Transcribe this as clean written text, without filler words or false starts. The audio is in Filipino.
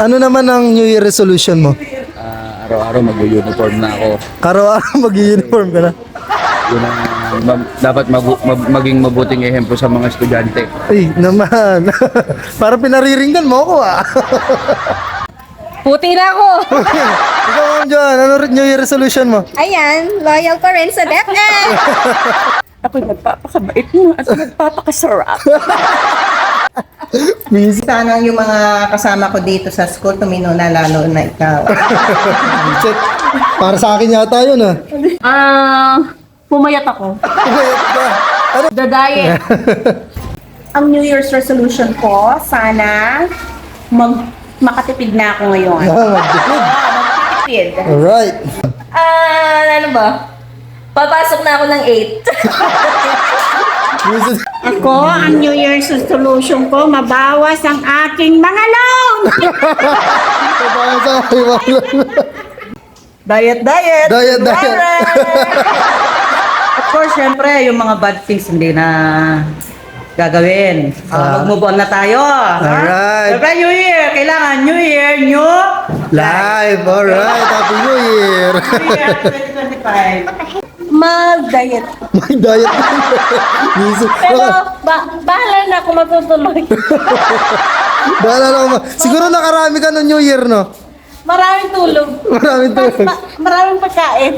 Ano naman ang New Year resolution mo? Araw-araw mag-uniform na ako. Araw-araw mag-uniform ka na. Yun ang dapat maging mabuting ehemplo sa mga estudyante. Ay, naman. Parang pinariringgan mo ako ah. Puti na ako. Ikaw, Ma'am Joan, ano rin New Year resolution mo? Ayan, loyal pa rin sa DepEd. Ako'y nagpapakabait mo at nagpapakasarap. Busy. Sana yung mga kasama ko dito sa school tumino na lalo na ikaw. Check. Para sa akin yata yun ah. Pumayat ako. Pumayat ka. Ano? The diet. Ang New Year's resolution ko, sana makatipid na ako ngayon. Magdipid. Magtitipid. Alright. Ano ba? Papasok na ako ng 8. Busy. Ako, ang New Year's resolution ko, mabawas ang aking mga loan! Para sa akin, Diet. Diet. Of course, syempre, yung mga bad things hindi na gagawin. Mag-move on na tayo. Alright. Syempre, New Year. Kailangan New Year, new Live. Alright. Happy New Year. New Year 2025. Mag-diet. May diet. Busy. Pero, bahala na ako matutuloy. Bahala na ako. Siguro nakarami ka ng New Year, no? Maraming tulog. Maraming tulog. Maraming pagkain.